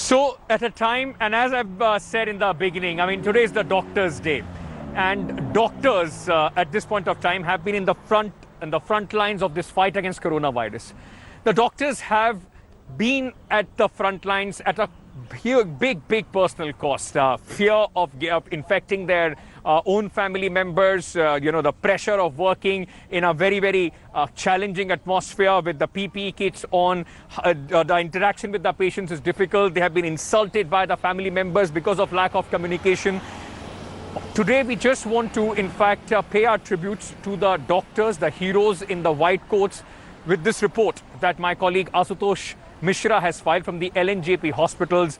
So at a time, and as I've said in the beginning, I mean, today is the Doctors' Day, and doctors at this point of time have been in the front lines of this fight against coronavirus. The doctors have been at the front lines at a big personal cost. Fear of infecting their own family members, the pressure of working in a very challenging atmosphere with the PPE kits on. The interaction with the patients is difficult. They have been insulted by the family members because of lack of communication. Today we just want to, in fact, pay our tributes to the doctors, the heroes in the white coats, with this report that my colleague Asutosh Mishra has filed from the LNJP hospitals,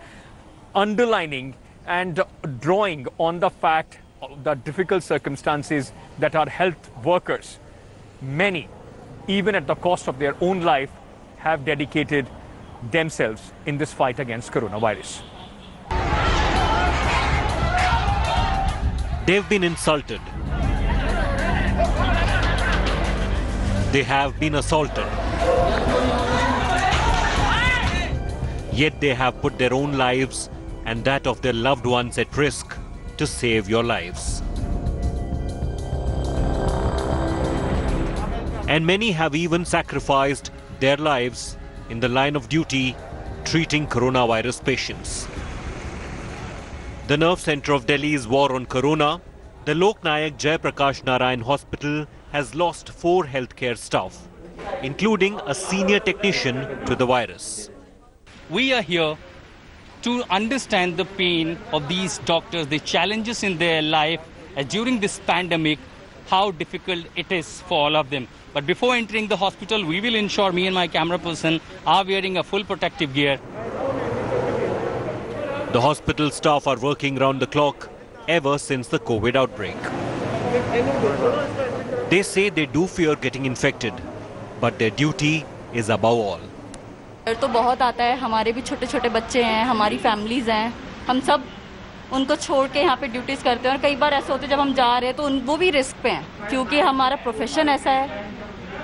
underlining and drawing on the fact of the difficult circumstances that our health workers, many, even at the cost of their own life, have dedicated themselves in this fight against coronavirus. They've been insulted. They have been assaulted. Yet they have put their own lives and that of their loved ones at risk to save your lives. And many have even sacrificed their lives in the line of duty treating coronavirus patients. The nerve center of Delhi's war on corona, the Lok Nayak Jayaprakash Narayan Hospital has lost 4 healthcare staff, including a senior technician to the virus. We are here to understand the pain of these doctors, the challenges in their life during this pandemic, how difficult it is for all of them. But before entering the hospital, we will ensure me and my camera person are wearing a full protective gear. The hospital staff are working round the clock ever since the COVID outbreak. They say they do fear getting infected, but their duty is above all. तो बहुत आता है, हमारे भी छोटे छोटे बच्चे हैं, हमारी फैमिलीज हैं, हम सब उनको छोड़ के यहाँ पे ड्यूटीज करते हैं और कई बार ऐसा होता है जब हम जा रहे हैं तो वो भी रिस्क पे हैं क्योंकि हमारा प्रोफेशन ऐसा है,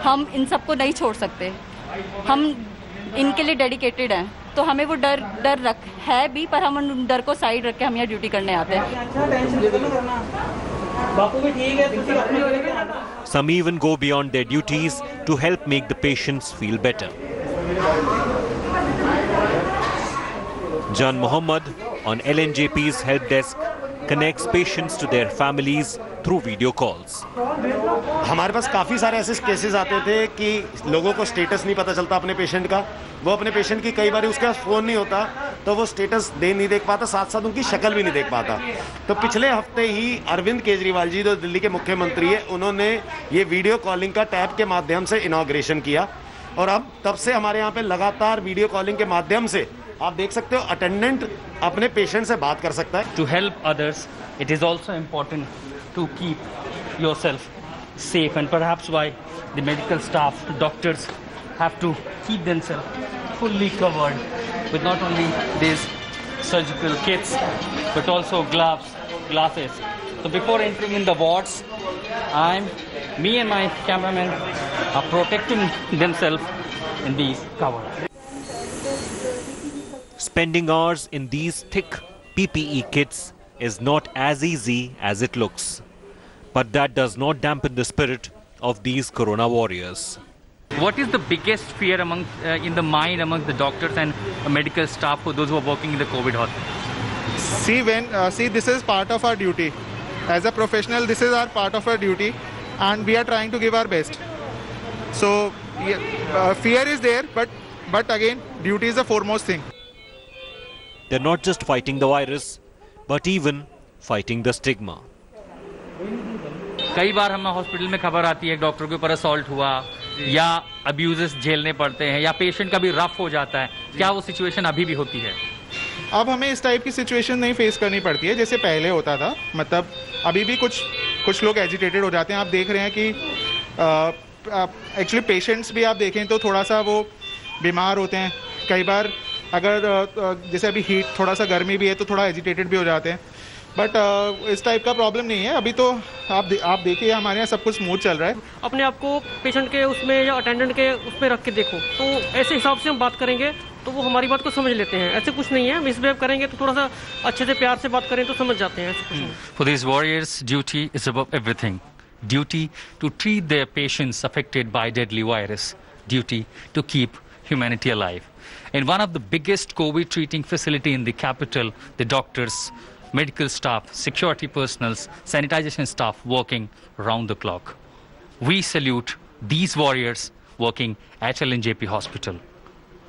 हम इन सबको नहीं छोड़ सकते, हम इनके लिए डेडिकेटेड हैं, तो हमें वो डर है भी, पर हम उन डर को साइड रख के हम यहाँ ड्यूटी करने आते हैं. Some even go beyond their duties to help make the patients feel better. Jan Muhammad on LNJP's help desk connects patients to their families through video calls. हमारे पास काफ़ी सारे ऐसे केसेस आते थे कि लोगों को स्टेटस नहीं पता चलता अपने पेशेंट का, वो अपने पेशेंट की कई बार उसके पास फ़ोन नहीं होता तो वो स्टेटस नहीं देख पाता, साथ साथ उनकी शक्ल भी नहीं देख पाता. तो पिछले हफ्ते ही अरविंद केजरीवाल जी जो दिल्ली के मुख्यमंत्री है, उन्होंने ये वीडियो कॉलिंग का टैब के माध्यम से इनॉग्रेशन किया और अब तब से हमारे यहाँ पे लगातार वीडियो कॉलिंग के माध्यम से आप देख सकते हो अटेंडेंट अपने पेशेंट से बात कर सकता है. To help others, it is also important to keep yourself safe, and perhaps why the medical staff, doctors have to keep themselves fully covered with not only these surgical kits but also gloves, glasses. So before entering in the wards, me and my cameraman are protecting themselves in these covers. Spending hours in these thick PPE kits is not as easy as it looks. But that does not dampen the spirit of these corona warriors. What is the biggest fear in the mind amongst the doctors and medical staff for those who are working in the COVID hospital? See, this is part of our duty. As a professional, this is our part of our duty, and we are trying to give our best. So, fear is there, but again, duty is the foremost thing. They're not just fighting the virus, but even fighting the stigma. कई बार हमें hospital में खबर आती है doctor के ऊपर assault हुआ या अब्यूजेस झेलने पड़ते हैं या पेशेंट का भी रफ हो जाता है, क्या वो सिचुएशन अभी भी होती है? अब हमें इस टाइप की सिचुएशन नहीं फेस करनी पड़ती है जैसे पहले होता था. मतलब अभी भी कुछ लोग एजिटेटेड हो जाते हैं. आप देख रहे हैं कि एक्चुअली पेशेंट्स भी आप देखें तो थोड़ा सा वो बीमार होते हैं. कई बार अगर जैसे अभी हीट, थोड़ा सा गर्मी भी है तो थोड़ा एजिटेटेड भी हो जाते हैं. बट इस टाइप का प्रॉब्लम नहीं है. अभी तो आप देखिए हमारे यहाँ सब कुछ स्मूथ चल रहा है. अपने आप को पेशेंट के उसमें या अटेंडेंट के उसमें रख के देखो, तो ऐसे हिसाब से हम बात करेंगे तो वो हमारी बात को समझ लेते हैं। ऐसे कुछ नहीं है, मिसबिहेव करेंगे तो थोड़ा सा अच्छे से प्यार से बात करें तो समझ जाते हैं, ऐसे कुछ नहीं। For these warriors, duty is above everything. Duty to treat their patients affected by deadly virus. Duty to keep humanity alive. In one of the biggest COVID treating facility in the capital, the doctors, medical staff, security personnel, sanitization staff working round the clock. We salute these warriors working at LNJP Hospital.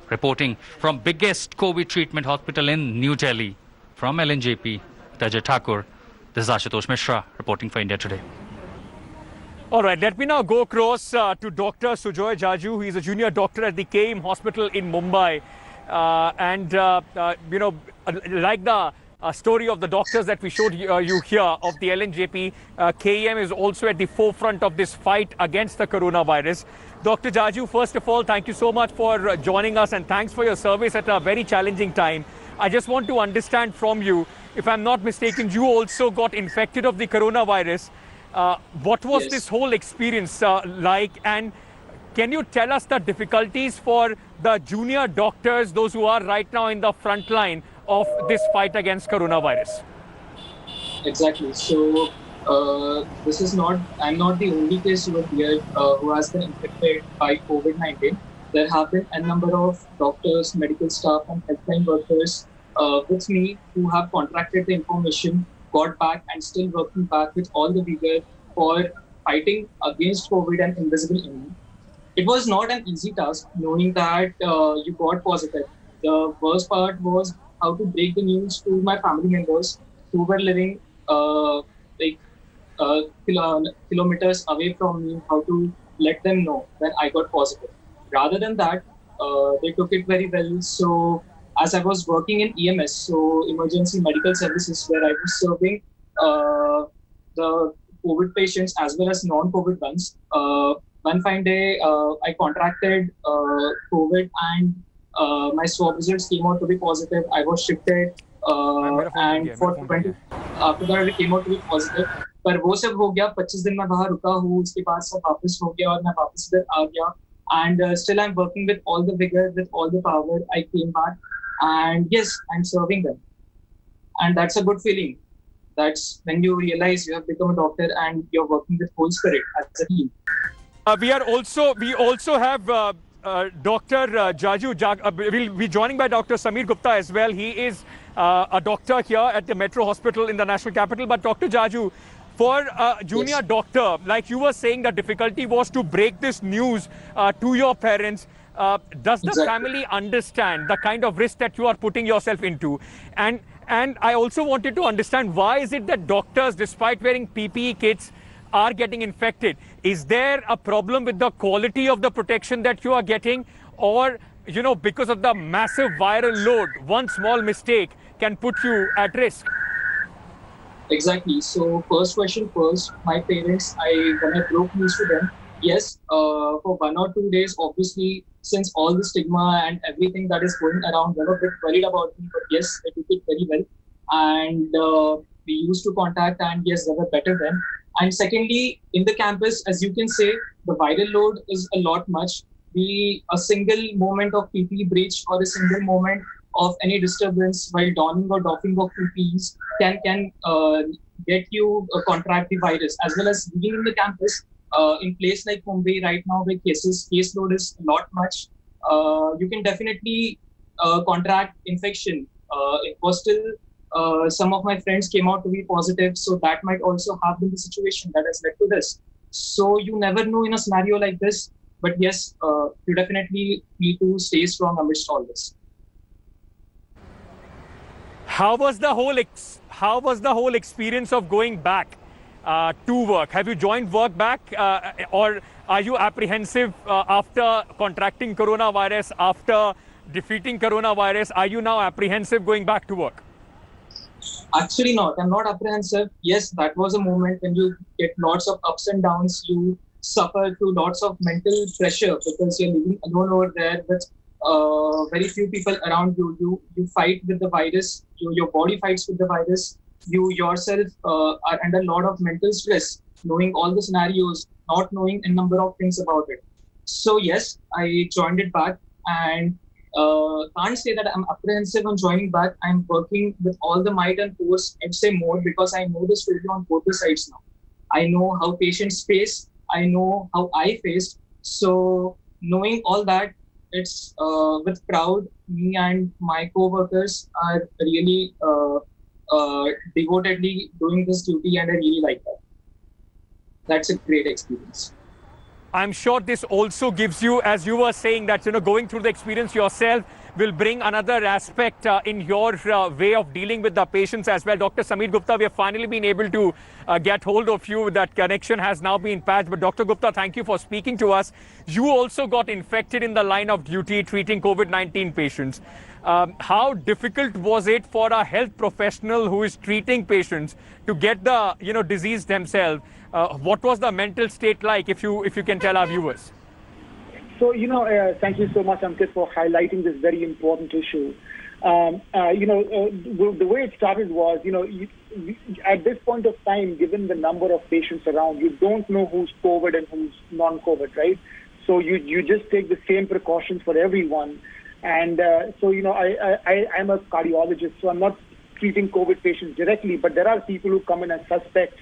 Reporting from biggest COVID treatment hospital in New Delhi, from LNJP, Tajay Thakur, this is Ashutosh Mishra reporting for India Today. All right, let me now go across to Dr. Sujoy Jaju, who is a junior doctor at the KEM Hospital in Mumbai. Like the story of the doctors that we showed you here of the LNJP, KEM is also at the forefront of this fight against the coronavirus. Dr. Jaju, first of all, thank you so much for joining us and thanks for your service at a very challenging time. I just want to understand from you, if I'm not mistaken, you also got infected of the coronavirus. What was this whole experience like, and can you tell us the difficulties for the junior doctors, those who are right now in the front line of this fight against coronavirus? Exactly. So this is not, I'm not the only case over here who has been infected by COVID-19. There have been a number of doctors, medical staff and healthline workers with me who have contracted the information, got back and still working back with all the vigor for fighting against COVID and invisible enemy. It was not an easy task knowing that you got positive. The worst part was how to break the news to my family members who were living kilometers away from me, how to let them know that I got positive. Rather than that, they took it very well. So as I was working in EMS, so emergency medical services, where I was serving the COVID patients as well as non-COVID ones, one fine day I contracted COVID and my swab results came out to be positive. I was shifted and for 20 after that it came out to be positive. पर वो सब हो गया, 25 दिन मैं वहाँ रुका हूँ, उसके बाद सब वापस हो गया और मैं वापस इधर आ गया. And still I'm working with all the vigor, with all the power. I came back and yes, I'm serving them. And that's a good feeling. That's when you realize you have become a doctor and you're working with whole spirit as a team. We also have Dr. Jaju. We'll be joining by Dr. Samir Gupta as well. He is a doctor here at the Metro Hospital in the National Capital. But Dr. Jaju, for a junior doctor, like you were saying, the difficulty was to break this news to your parents. Does the family understand the kind of risk that you are putting yourself into? And I also wanted to understand, why is it that doctors, despite wearing PPE kits, are getting infected? Is there a problem with the quality of the protection that you are getting? Or, you know, because of the massive viral load, one small mistake can put you at risk? Exactly. So first question first, my parents, when I broke news to them, yes, for 1 or 2 days, obviously, since all the stigma and everything that is going around, they were a bit worried about me, but yes, they took it very well. And we used to contact and yes, they were better then. And secondly, in the campus, as you can say, the viral load is a lot much. A single moment of PPE breach or a single moment of any disturbance while donning or doffing of PPEs can get you contract the virus, as well as being in the campus. In place like Mumbai right now, where caseload is not much, you can definitely contract infection. It was still some of my friends came out to be positive, so that might also have been the situation that has led to this. So you never know in a scenario like this, but yes, you definitely need to stay strong amidst all this. How was the whole experience of going back to work? Have you joined work back, or are you apprehensive after contracting coronavirus, after defeating coronavirus? Are you now apprehensive going back to work? Actually not. I'm not apprehensive. Yes, that was a moment when you get lots of ups and downs. You suffer through lots of mental pressure because you're living alone over there with very few people around you. You fight with the virus. Your body fights with the virus. You yourself are under a lot of mental stress, knowing all the scenarios, not knowing a number of things about it. So yes, I joined it back, and can't say that I'm apprehensive on joining back. I'm working with all the might and force, I'd say more, because I know this field on both the sides now. I know how patients face, I know how I faced. So knowing all that, it's with proud, me and my co-workers are really devotedly doing this duty, and I really like that. That's a great experience. I'm sure this also gives you, as you were saying, that going through the experience yourself will bring another aspect in your way of dealing with the patients as well. Dr. Sameer Gupta, we have finally been able to get hold of you. That connection has now been patched. But Dr. Gupta, thank you for speaking to us. You also got infected in the line of duty treating COVID-19 patients. How difficult was it for a health professional who is treating patients to get the disease themselves? What was the mental state like, if you can tell our viewers? So, thank you so much, Ankit, for highlighting this very important issue. The way it started was, at this point of time, given the number of patients around, you don't know who's COVID and who's non-COVID, right? So you just take the same precautions for everyone. And I'm a cardiologist, so I'm not treating COVID patients directly, but there are people who come in as suspects.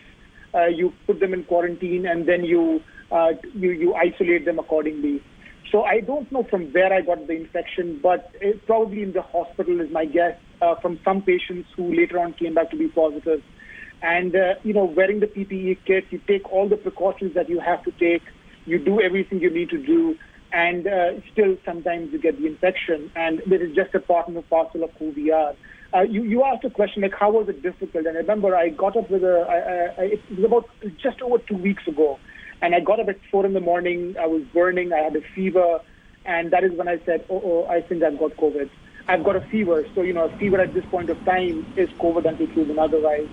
You put them in quarantine, and then you isolate them accordingly. So I don't know from where I got the infection, but probably in the hospital is my guess, from some patients who later on came back to be positive. And, wearing the PPE kit, you take all the precautions that you have to take, you do everything you need to do, and still sometimes you get the infection. And this is just a part and a parcel of who we are. You asked a question like, how was it difficult? And I remember I got up with it was about just over 2 weeks ago. And I got up at 4 a.m. I was burning. I had a fever. And that is when I said, I think I've got COVID. I've got a fever. So, a fever at this point of time is COVID until proven otherwise.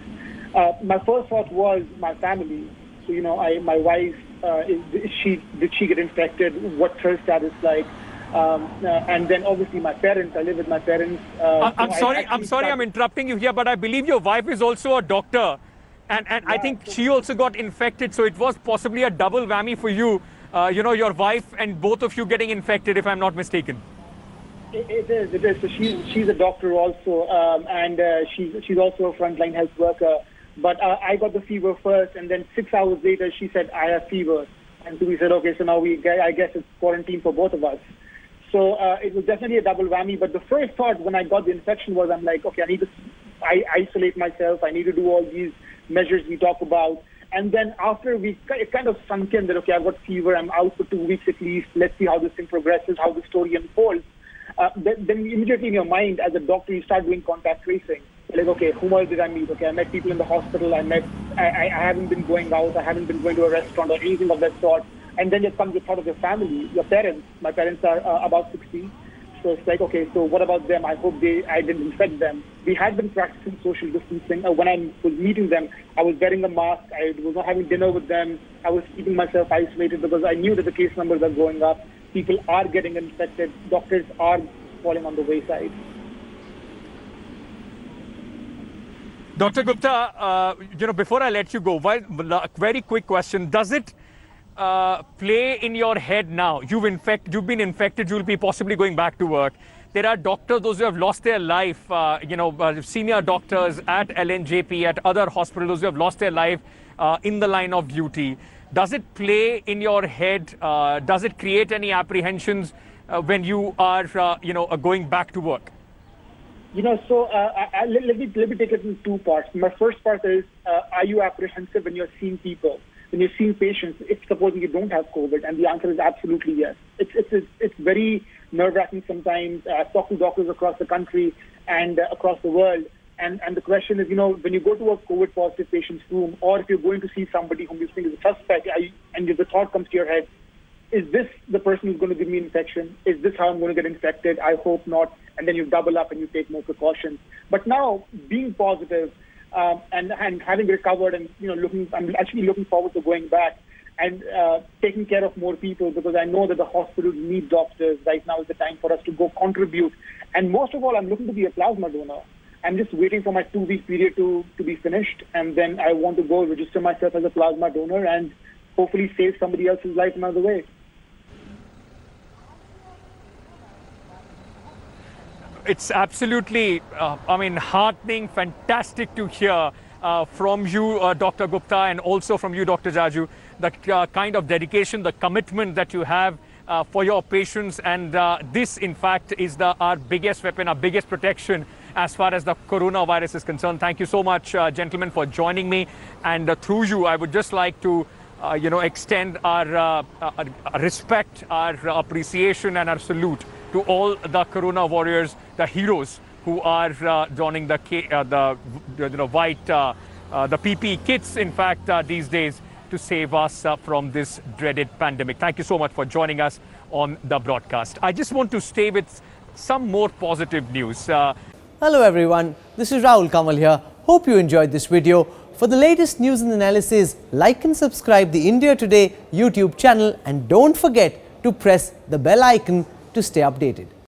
My first thought was my family. So, my wife, did she get infected? What's her status like? And then obviously my parents, I live with my parents. I'm sorry I'm interrupting you here, but I believe your wife is also a doctor. And yeah, I think she also got infected, so it was possibly a double whammy for you, your wife and both of you getting infected, if I'm not mistaken. It is. So she's a doctor also, and she's also a frontline health worker. But I got the fever first, and then 6 hours later she said, I have fever. And so we said, okay, so now I guess it's quarantine for both of us. So it was definitely a double whammy. But the first thought when I got the infection was, I'm like, okay, I isolate myself. I need to do all these measures we talk about. And then after it kind of sunk in that, okay, I've got fever, I'm out for 2 weeks at least. Let's see how this thing progresses, how the story unfolds. Then immediately in your mind, as a doctor, you start doing contact tracing. Like, okay, whom else did I meet? Okay, I met people in the hospital. I haven't been going out. I haven't been going to a restaurant or anything of that sort. And then it comes the thought of your family, your parents. My parents are about 60. So it's like, okay, so what about them? I hope I didn't infect them. We had been practicing social distancing. When I was meeting them, I was wearing a mask. I was not having dinner with them. I was keeping myself isolated because I knew that the case numbers are going up. People are getting infected. Doctors are falling on the wayside. Dr. Gupta, before I let you go, very quick question. Does it play in your head now? You've been infected, you'll be possibly going back to work. There are doctors, those who have lost their life, senior doctors at LNJP, at other hospitals who have lost their life in the line of duty. Does it play in your head? Does it create any apprehensions when you are, going back to work? So let me take it in two parts. My first part is, are you apprehensive when you're seeing people? When you're seeing patients, if supposing you don't have COVID, and the answer is absolutely yes. It's very nerve-wracking sometimes. I've talked to doctors across the country and across the world, and the question is, when you go to a COVID-positive patient's room, or if you're going to see somebody whom you think is a suspect, and the thought comes to your head, is this the person who's going to give me infection? Is this how I'm going to get infected? I hope not. And then you double up and you take more precautions. But now, being positive, and having recovered, and I'm actually looking forward to going back and taking care of more people, because I know that the hospitals need doctors. Right now is the time for us to go contribute. And most of all, I'm looking to be a plasma donor. I'm just waiting for my 2-week period to be finished, and then I want to go register myself as a plasma donor and hopefully save somebody else's life another way. it's absolutely, heartening, fantastic to hear from you, Dr. Gupta, and also from you, Dr. Jaju, the kind of dedication, the commitment that you have for your patients. And this, in fact, is our biggest weapon, our biggest protection as far as the coronavirus is concerned. Thank you so much, gentlemen, for joining me. And through you, I would just like to extend our respect, our appreciation, and our salute to all the corona warriors, the heroes who are donning the white, the PPE kits, in fact, these days, to save us from this dreaded pandemic. Thank you so much for joining us on the broadcast. I just want to stay with some more positive news. Hello everyone, this is Rahul Kamal here. Hope you enjoyed this video. For the latest news and analysis, like and subscribe the India Today YouTube channel, and don't forget to press the bell icon to stay updated.